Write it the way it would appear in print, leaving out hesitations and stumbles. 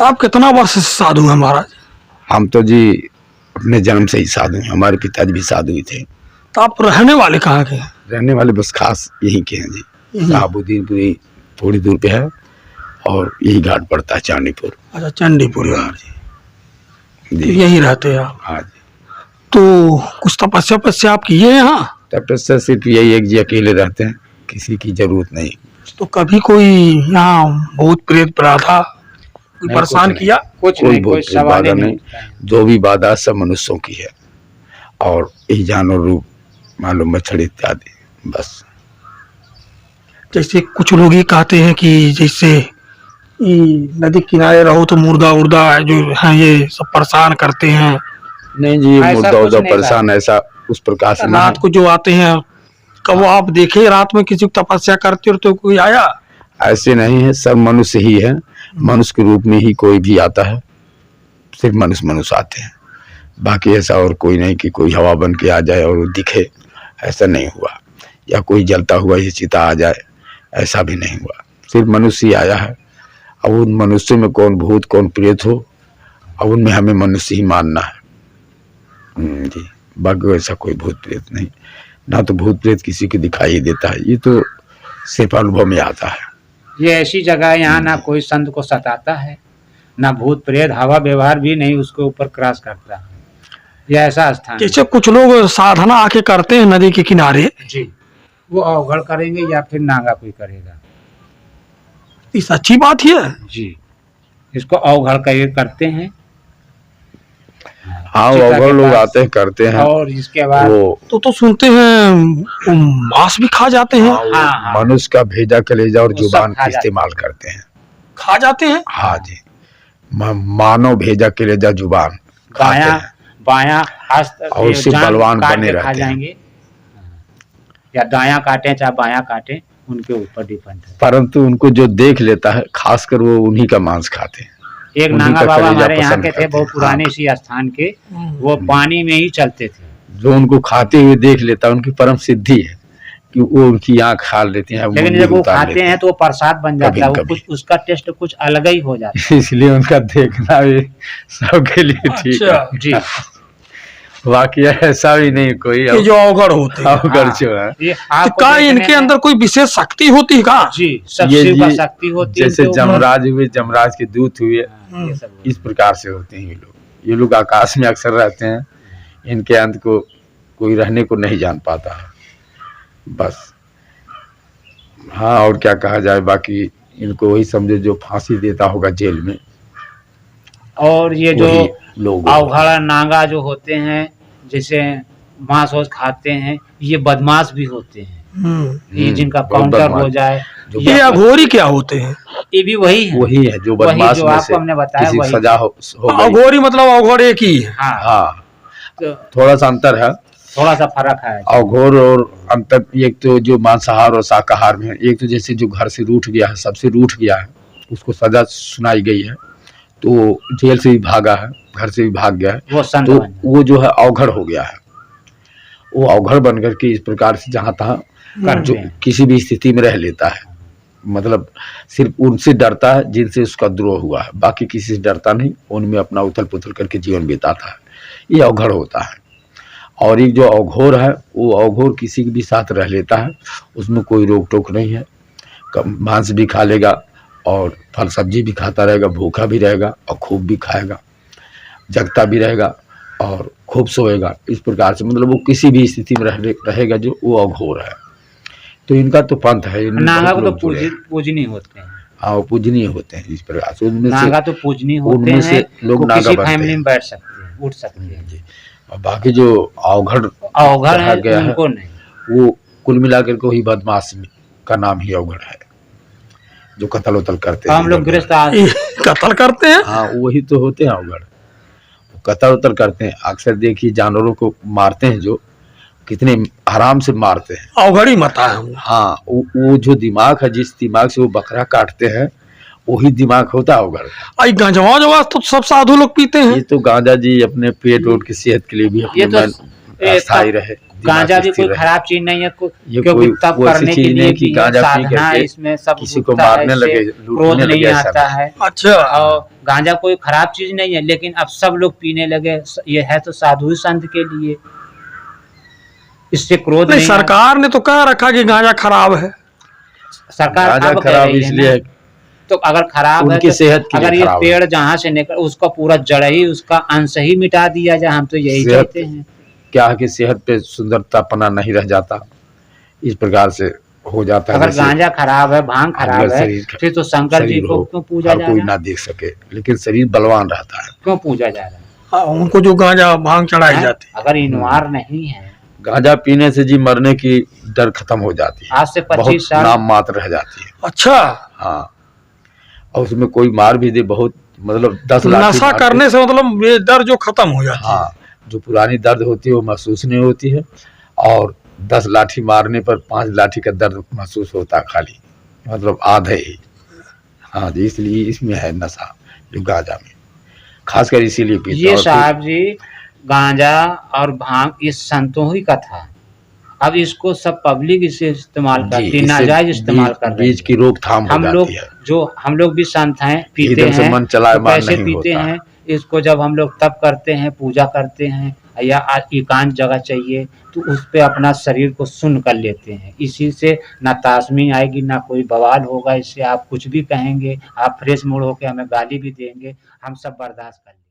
तो आप कितना वर्ष से साधु हैं महाराज? हम तो जी अपने जन्म से ही साधु हैं। हमारे पिताजी भी साधु ही थे। तो आप रहने वाले कहाँ के हैं? रहने वाले बस खास यहीं के हैं जी। साहबुद्दीनपुरी थोड़ी दूर पे है और यही घाट पड़ता है चांदीपुर। अच्छा, चंडीपुर जी जी, यही रहते हैं आप? हाँ जी। तो कुछ तपस्या आप किए यहाँ? तपस्या सिर्फ यही एक जी अकेले रहते हैं, किसी की जरूरत नहीं। तो कभी कोई यहाँ भूत प्रेत बाधा परेशान किया? कोई भूत प्रेत बाधा नहीं। जो भी बाधा सब मनुष्यों की है और यही जानवर रूप मालूम मच्छर इत्यादि बस। जैसे कुछ लोग ये कहते हैं कि जैसे नदी किनारे रहो तो मुर्दा उर्दा जो है ये सब परेशान करते हैं। नहीं जी, मुर्दा उर्दा परेशान ऐसा उस प्रकार से रात को जो आते हैं, कब आप देखे रात में किसी को तपस्या करते हो तो कोई आया? ऐसे नहीं है, सब मनुष्य ही है। मनुष्य के रूप में ही कोई भी आता है, सिर्फ मनुष्य आते हैं। बाकी ऐसा और कोई नहीं कि कोई हवा बन के आ जाए और दिखे, ऐसा नहीं हुआ। या कोई जलता हुआ ये चिता आ जाए, ऐसा भी नहीं हुआ। सिर्फ मनुष्य ही आया है। अब उन मनुष्य में कौन भूत कौन प्रेत हो, अब उनमें हमें मनुष्य ही मानना है जी। बाकी ऐसा कोई भूत प्रेत नहीं, ना तो भूत प्रेत किसी को दिखाई देता है। ये तो सिर्फ अनुभव में आता है। ये ऐसी जगह है यहाँ ना कोई संत को सताता है, ना भूत प्रेत हवा व्यवहार भी नहीं उसके ऊपर क्रॉस करता है। ये ऐसा स्थान जैसे कुछ लोग साधना आके करते हैं नदी के किनारे जी, वो अवघड़ करेंगे या फिर नागा कोई करेगा। ये सच्ची बात है जी, इसको अवघड़ करते हैं। हाँ, अवघड़ लोग आते हैं करते हैं और इसके बाद वो तो सुनते हैं मांस भी खा जाते हैं। हाँ। मनुष्य का भेजा कलेजा और जुबान इस्तेमाल करते हैं, खा जाते हैं। हाँ जी, मानव भेजा कलेजा जुबान बायां हस्त और उससे बलवान बने रहते हैं। या दायां काटे चाहे बायां काटे, उनके ऊपर डिपेंड है। परंतु उनको जो देख लेता है खासकर वो उन्हीं का मांस खाते हैं। एक नागा बाबा हमारे यहाँ के थे, बहुत पुराने सी स्थान के, वो पानी में ही चलते थे। जो उनको खाते हुए देख लेता है उनकी परम सिद्धि है कि वो उनकी आँख खा लेते हैं। लेकिन जब वो खाते हैं तो वो प्रसाद बन जाता है, वो कुछ उसका टेस्ट कुछ अलग ही हो जाता है। इसलिए उनका देखना भी सबके लिए ठीक है जी। बाकी ऐसा भी नहीं कोई ये जो अवघड़ होते हैं, अवघड़ जो है क्या इनके अंदर कोई विशेष शक्ति होती है? कहाँ जी, सब शिव का शक्ति होती है। जैसे जमराज हुए, जमराज के दूत हुए, इस प्रकार से होते हैं ये लोग आकाश में अक्सर रहते हैं। इनके अंत को कोई रहने को नहीं जान पाता है बस। हाँ, और क्या कहा जाए, बाकी इनको वही समझो जो फांसी देता होगा जेल में। और ये जो अवघड़ नागा जो होते हैं, जैसे मांस वांस खाते हैं, ये बदमाश भी होते हैं। ये जिनका काउंटर हो जाए। ये अघोरी क्या होते हैं? ये भी वही है जो बदमाश जो आपको हमने बताया, किसी वही सजा हो अघोरी मतलब अवघड़ एक ही है। हाँ, थोड़ा सा अंतर है, थोड़ा सा फर्क है। अघोर और अंतर एक तो जो मांसाहार और शाकाहार में है। एक तो जैसे जो घर से रूठ गया है, सबसे रूठ गया है, उसको सजा सुनाई गई है तो जेल से भी भागा है, घर से भी भाग गया है, तो वो जो है अवघड़ हो गया है। वो अवघड़ बन करके इस प्रकार से जहाँ तहाँ जो किसी भी स्थिति में रह लेता है। मतलब सिर्फ उनसे डरता है जिनसे उसका द्रोह हुआ है, बाकी किसी से डरता नहीं। उनमें अपना उथल पुथल करके जीवन बिताता है। ये अवघड़ होता है। और एक जो अघोर है, वो अघोर किसी के भी साथ रह लेता है, उसमें कोई रोक टोक नहीं है। मांस भी खा लेगा और फल सब्जी भी खाता रहेगा, भूखा भी रहेगा और खूब भी खाएगा, जगता भी रहेगा और खूब सोएगा। इस प्रकार से मतलब वो किसी भी स्थिति में रहेगा जो वो अघोर है। तो इनका तो पंथ है। नागा को तो पूजनीय होते हैं। हाँ, वो पूजनीय होते हैं इस प्रकार से। नागा तो पूजनीय होते हैं, लोग किसी फैमिली में बैठ सकते हैं, उठ सकते हैं जी। और बाकी जो अवघड़ है उनको नहीं, वो कुल मिलाकर के वही बदमाश का नाम ही अवघड़ है, जो कत्ल उतल करते हैं। हम लोग कत्ल करते हैं। हाँ, वही तो होते हैं अवघड़, कत्ल उतल करते हैं। अक्सर देखिए जानवरों को मारते हैं, जो कितने आराम से मारते हैं, अवघड़ी मता है। हाँ, वो जो दिमाग है, जिस दिमाग से वो बकरा काटते हैं, वही दिमाग होता है अवघड़। गांजा जवा तो सब साधु लोग पीते हैं। ये तो गांजा जी अपने पेट वोट की सेहत के लिए भी स्थायी रहे। गांजा भी कोई खराब चीज नहीं है, क्योंकि तब करने के लिए कि गांजा पी करके इसमें सब किसी को मारने लगे, क्रोध नहीं आता है। अच्छा, और गांजा कोई खराब चीज नहीं है, लेकिन अब सब लोग पीने लगे। ये है तो साधु संत के लिए, इससे क्रोध नहीं, नहीं सरकार ने तो कह रखा कि गांजा खराब है। सरकार गांजा अब कह खराब रही है इसलिए ना। तो अगर खराब है उनकी तो सेहत के लिए अगर ये खराब है। पेड़ जहाँ से निकल उसका पूरा जड़ ही, उसका अंश ही मिटा दिया जाए, हम तो यही सेहत कहते हैं। क्या है कि सेहत पे सुंदरता पना नहीं रह जाता, इस प्रकार से हो जाता है। अगर जैसे गांजा खराब है, भांग खराब अगर है, शरीर फिर तो शंकर जी शरीर को हो, क्यों पूजा हर जा कोई रहा ना है? देख सके, लेकिन शरीर बलवान रहता है। क्यों पूजा जा रहा है? हाँ, उनको जो गांजा भांग चढ़ाई हैं? जाती है। अगर इनवार नहीं है, गांजा पीने से जी मरने की डर खत्म हो जाती है, आज से 25 बहुत साल नाम मात्र रह जाती है। अच्छा, हाँ, और उसमें कोई मार भी दे, बहुत मतलब 10 लाख नशा करने से मतलब ये दर्द जो खत्म हो जाती है। हाँ, जो पुरानी दर्द होती है वो महसूस नहीं होती है, और 10 लाठी मारने पर 5 लाठी का दर्द महसूस होता है खाली, मतलब आधे ही। हाँ जी, इसलिए इसमें है नशा जो गांजा में, खासकर इसीलिए पीते हैं। ये और फिर साहब जी, गांजा और भांग ये संतों ही का था। अब इसको सब पब्लिक इसे इस्तेमाल जी, करती है, इससे नाजायज इस्तेमाल कर रही बीज है। की रोकथाम हो हम लोग जाती है। हम लोग भी संत हैं, पीते एकदम से हैं, मन तो चलायमान कैसे नहीं पीते होता। हैं? इसको जब हम लोग तप करते हैं, पूजा करते हैं, या एकांत जगह चाहिए, तो उस पे अपना शरीर को सुन्न कर लेते हैं। इसी से ना ताशमी आएगी, ना कोई बवाल होगा। इससे आप कुछ भी कहेंगे, आप फ्रेश मूड होकर हमें गाली भी देंगे, हम सब बर्दाश्त कर लेंगे।